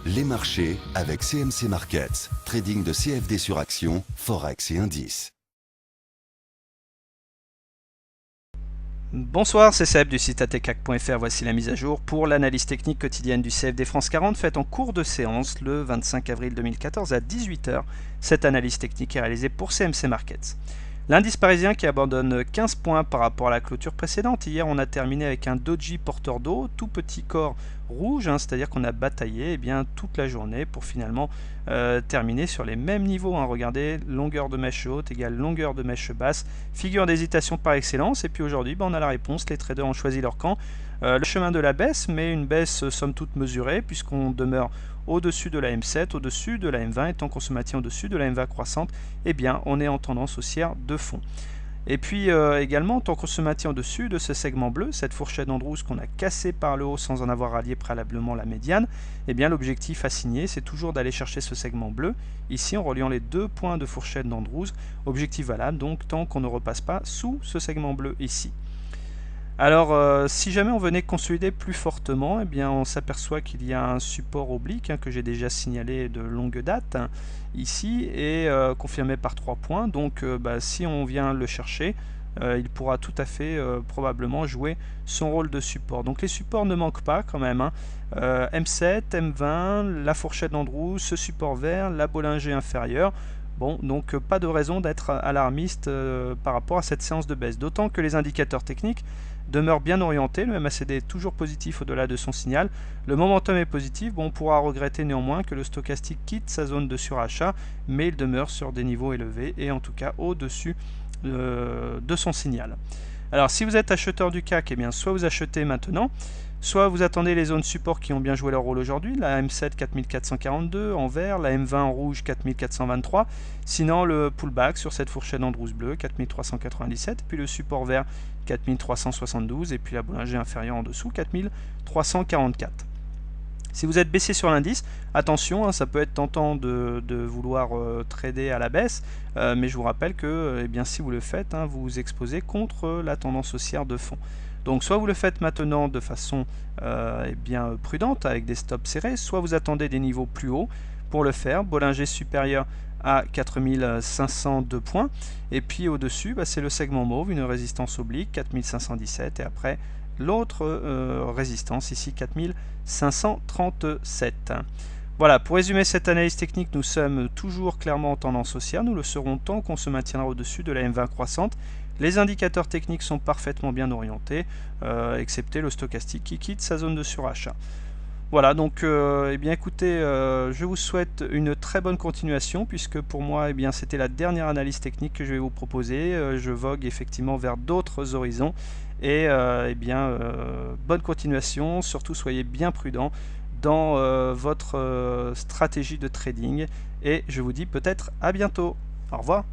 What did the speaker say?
Les marchés avec CMC Markets, trading de CFD sur action, Forex et indices. Bonsoir, c'est Seb du site atecac.fr. Voici la mise à jour pour l'analyse technique quotidienne du CFD France 40 faite en cours de séance le 25 avril 2014 à 18 h. Cette analyse technique est réalisée pour CMC Markets. L'indice parisien qui abandonne 15 points par rapport à la clôture précédente. Hier, on a terminé avec un doji porteur d'eau, tout petit corps rouge, c'est-à-dire qu'on a bataillé toute la journée pour finalement terminer sur les mêmes niveaux. Regardez, longueur de mèche haute égale longueur de mèche basse, figure d'hésitation par excellence. Et puis aujourd'hui, on a la réponse, les traders ont choisi leur camp. Le chemin de la baisse, mais une baisse somme toute mesurée, puisqu'on demeure au-dessus de la M7, au-dessus de la M20, et tant qu'on se maintient au-dessus de la M20 croissante, on est en tendance haussière de fond. Et puis également, tant qu'on se maintient au-dessus de ce segment bleu, cette fourchette d'Andrews qu'on a cassée par le haut sans en avoir rallié préalablement la médiane, l'objectif assigné, c'est toujours d'aller chercher ce segment bleu, ici en reliant les deux points de fourchette d'Andrews, objectif valable, donc tant qu'on ne repasse pas sous ce segment bleu ici. Alors, si jamais on venait consolider plus fortement, on s'aperçoit qu'il y a un support oblique que j'ai déjà signalé de longue date ici et confirmé par 3 points. Donc, si on vient le chercher, il pourra tout à fait probablement jouer son rôle de support. Donc, les supports ne manquent pas quand même. M7, M20, la fourchette d'Andrews, ce support vert, la Bollinger inférieure. Bon, donc pas de raison d'être alarmiste par rapport à cette séance de baisse. D'autant que les indicateurs techniques demeure bien orienté, le MACD est toujours positif au-delà de son signal, le momentum est positif, on pourra regretter néanmoins que le stochastique quitte sa zone de surachat, mais il demeure sur des niveaux élevés et en tout cas au-dessus de son signal. Alors si vous êtes acheteur du CAC, soit vous achetez maintenant, soit vous attendez les zones support qui ont bien joué leur rôle aujourd'hui, la M7 4442 en vert, la M20 en rouge 4423, sinon le pullback sur cette fourchette d'Andrews bleu 4397, puis le support vert 4372 et puis la Bollinger inférieure en dessous 4344. Si vous êtes baissé sur l'indice, attention, ça peut être tentant de vouloir trader à la baisse, mais je vous rappelle que si vous le faites, vous vous exposez contre la tendance haussière de fond. Donc soit vous le faites maintenant de façon prudente avec des stops serrés, soit vous attendez des niveaux plus hauts pour le faire. Bollinger supérieur à 4502 points et puis au-dessus c'est le segment mauve, une résistance oblique 4517 et après l'autre résistance ici 4537. Voilà, pour résumer cette analyse technique, nous sommes toujours clairement en tendance haussière, nous le serons tant qu'on se maintiendra au-dessus de la M20 croissante. Les indicateurs techniques sont parfaitement bien orientés, excepté le stochastique qui quitte sa zone de surachat. Voilà, donc écoutez, je vous souhaite une très bonne continuation, puisque pour moi c'était la dernière analyse technique que je vais vous proposer. Je vogue effectivement vers d'autres horizons et bonne continuation, surtout soyez bien prudents dans votre stratégie de trading et je vous dis peut-être à bientôt. Au revoir.